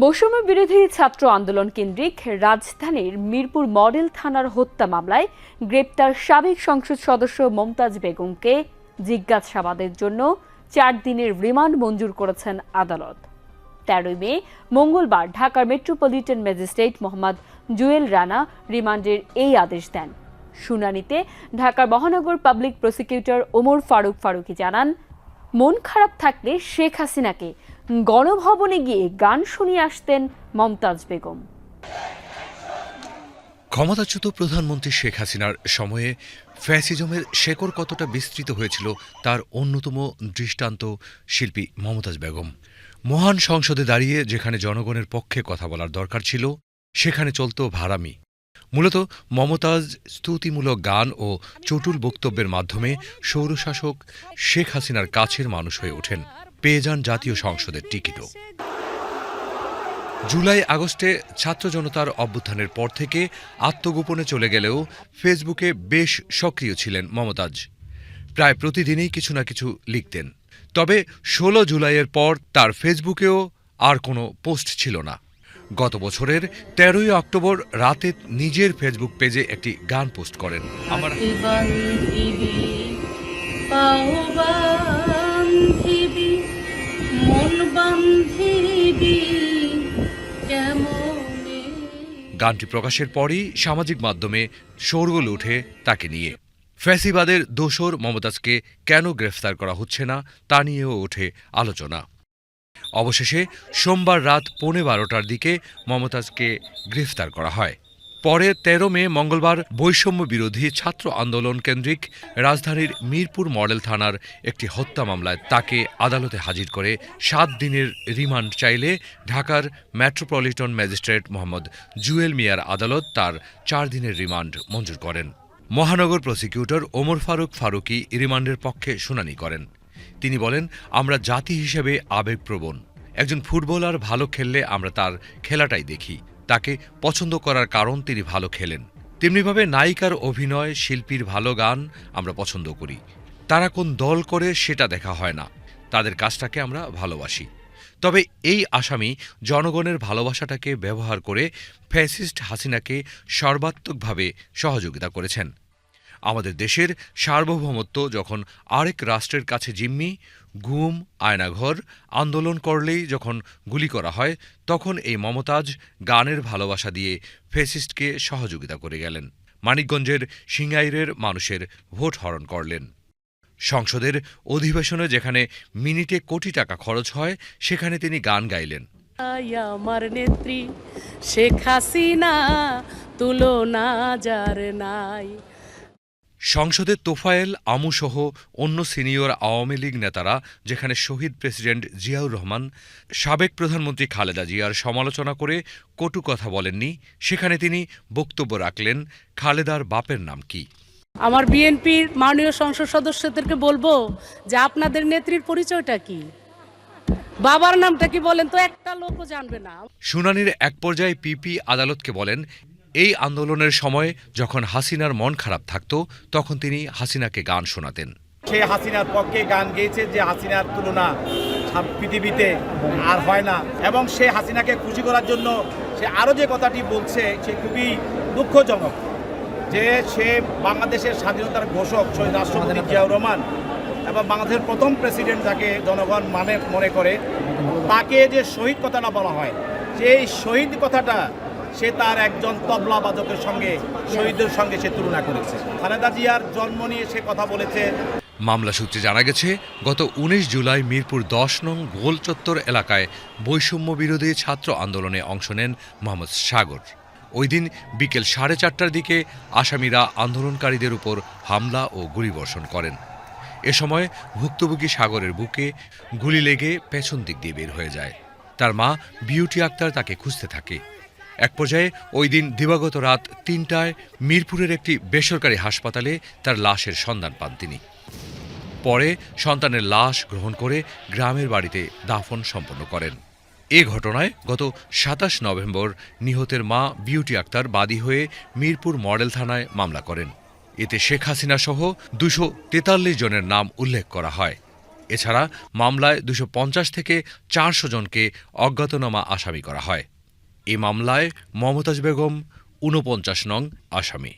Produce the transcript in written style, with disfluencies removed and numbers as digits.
বৈষম্য বিরোধী ছাত্র আন্দোলন কেন্দ্রিক রাজধানীর মিরপুর মডেল থানার হত্যা মামলায় গ্রেপ্তার সাবেক সংসদ সদস্য মমতাজ বেগমকে জিজ্ঞাসাবাদের জন্য ৪ দিনের রিমান্ড মঞ্জুর করেছেন আদালত। ১৩ মে মঙ্গলবার ঢাকার মেট্রোপলিটন ম্যাজিস্ট্রেট মোহাম্মদ জুয়েল রানা রিমান্ডের এই আদেশ দেন। শুনানিতে ঢাকার মহানগর পাবলিক প্রসিকিউটর ওমর ফারুকী জানান, মন খারাপ থাকলে শেখ হাসিনাকে গণভবনে গিয়ে গান শুনিয়ে আসতেন মমতাজ বেগম। ক্ষমতাচ্যুত প্রধানমন্ত্রী শেখ হাসিনার সময়ে ফ্যাসিজমের শেকড় কতটা বিস্তৃত হয়েছিল তার অন্যতম দৃষ্টান্ত শিল্পী মমতাজ বেগম। মহান সংসদে দাঁড়িয়ে যেখানে জনগণের পক্ষে কথা বলার দরকার ছিল, সেখানে চলত ভাড়ামি। মূলত মমতাজ স্তুতিমূলক গান ও চটুল বক্তব্যের মাধ্যমে স্বৈরশাসক শেখ হাসিনার কাছের মানুষ হয়ে ওঠেন, পেয়ে যান জাতীয় সংসদের টিকিটও। জুলাই আগস্টে ছাত্র জনতার অভ্যুত্থানের পর থেকে আত্মগোপনে চলে গেলেও ফেসবুকে বেশ সক্রিয় ছিলেন মমতাজ। প্রায় প্রতিদিনই কিছু না কিছু লিখতেন। তবে ১৬ জুলাইয়ের পর তার ফেসবুকেও আর কোনো পোস্ট ছিল না। গত বছরের ১৩ই অক্টোবর রাতে নিজের ফেসবুক পেজে একটি গান পোস্ট করেন। আমার গানটি প্রকাশের পরই সামাজিক মাধ্যমে শোরগোল ওঠে তাকে নিয়ে। ফ্যাসিবাদের দোসর মমতাজকে কেন গ্রেফতার করা হচ্ছে না তা নিয়েও ওঠে আলোচনা। অবশেষে সোমবার রাত ১৫:৩০টার দিকে মমতাজকে গ্রেফতার করা হয়। পরে ১৩ মে মঙ্গলবার বৈষম্য বিরোধী ছাত্র আন্দোলন কেন্দ্রিক রাজধানীর মিরপুর মডেল থানার একটি হত্যা মামলায় তাকে আদালতে হাজির করে ৭ দিনের রিমান্ড চাইলে ঢাকার মেট্রোপলিটন ম্যাজিস্ট্রেট মোহাম্মদ জুয়েল মিয়ার আদালত তার ৪ দিনের রিমান্ড মঞ্জুর করেন। মহানগর প্রসিকিউটর ওমর ফারুকী রিমান্ডের পক্ষে শুনানি করেন। তিনি বলেন, আমরা জাতি হিসেবে আবেগপ্রবণ। একজন ফুটবলার ভালো খেললে আমরা তার খেলাটাই দেখি, তাকে পছন্দ করার কারণ তিনি ভালো খেলেন। তেমনিভাবে নায়িকার অভিনয়, শিল্পীর ভালো গান আমরা পছন্দ করি। তারা কোন দল করে সেটা দেখা হয় না, তাদের কাজটাকে আমরা ভালোবাসি। তবে এই আসামি জনগণের ভালোবাসাটাকে ব্যবহার করে ফ্যাসিস্ট হাসিনাকে সর্বাত্মকভাবে সহযোগিতা করেছেন। আমাদের দেশের সার্বভৌমত্ব যখন আরেক রাষ্ট্রের কাছে জিম্মি, গুম, আয়নাঘর, আন্দোলন করলেই যখন গুলি করা হয়, তখন এই মমতাজ গানের ভালোবাসা দিয়ে ফ্যাসিস্টকে সহযোগিতা করে গেলেন। মানিকগঞ্জের সিঙ্গাইরের মানুষের ভোট হরণ করলেন। সংসদের অধিবেশনে যেখানে মিনিটে কোটি টাকা খরচ হয়, সেখানে তিনি গান গাইলেন। আমার নেত্রী শেখ হাসিনা তুলনা যার নাই। সংসদে তোফায়েল আমুসহ অন্য সিনিয়র আওয়ামী লীগ নেতারা যেখানে শহীদ প্রেসিডেন্ট জিয়াউর রহমান, সাবেক প্রধানমন্ত্রী খালেদা জিয়ার সমালোচনা করে কটু কথা বলেননি, সেখানে তিনি বক্তব্য রাখলেন, খালেদার বাপের নাম কি? আমার বিএনপির মাননীয় সংসদ সদস্যদেরকে বলবো যে আপনাদের নেত্রীর পরিচয়টা কি, বাবার নামটা কি বলেন তো, একটা লোকও জানবে না। শুনানির এক পর্যায়ে পিপি আদালতকে বলেন, এই আন্দোলনের সময় যখন হাসিনার মন খারাপ থাকত, তখন তিনি হাসিনাকে গান শোনাতেন। সে হাসিনার পক্ষে গান গেয়েছে যে হাসিনার তুলনা পৃথিবীতে আর হয় না, এবং সে হাসিনাকে খুশি করার জন্য সে আরও যে কথাটি বলছে সে খুবই দুঃখজনক, যে সে বাংলাদেশের স্বাধীনতার ঘোষক শহীদ রাষ্ট্রপতি জিয়াউর রহমান এবং বাংলাদেশের প্রথম প্রেসিডেন্ট যাকে জনগণ মনে করে, তাকে যে শহীদ কথাটা বলা হয়, সেই শহীদ কথাটা সে তার একজন তবলা বাদকের সঙ্গে, শহীদের সঙ্গে সে তুলনা করেছে। খালেদা জিয়ার জন্ম নিয়ে সে কথা বলেছে। মামলা সূত্রে জানা গেছে, গত ১৯ জুলাই মিরপুর ১০ নং গোল চত্বর এলাকায় বৈষম্য বিরোধী ছাত্র আন্দোলনে অংশ নেন মোহাম্মদ সাগর। ওই দিন বিকেল ৪:৩০টার দিকে আসামিরা আন্দোলনকারীদের উপর হামলা ও গুলিবর্ষণ করেন। এ সময় ভুক্তভোগী সাগরের বুকে গুলি লেগে পেছন দিক দিয়ে বের হয়ে যায়। তার মা বিউটি আক্তার তাকে খুঁজতে থাকে। এক পর্যায়ে ওই দিন দিবাগত রাত ৩টায় মিরপুরের একটি বেসরকারি হাসপাতালে তার লাশের সন্ধান পান তিনি। পরে সন্তানের লাশ গ্রহণ করে গ্রামের বাড়িতে দাফন সম্পন্ন করেন। এ ঘটনায় গত ২৭ নভেম্বর নিহতের মা বিউটি আক্তার বাদী হয়ে মিরপুর মডেল থানায় মামলা করেন। এতে শেখ হাসিনা সহ ২৪৩ জনের নাম উল্লেখ করা হয়। এছাড়া মামলায় 250 থেকে 400 জনকে অজ্ঞাতনামা আসামি করা হয়। এই মামলায় মমতাজ বেগম 49 নং আসামি।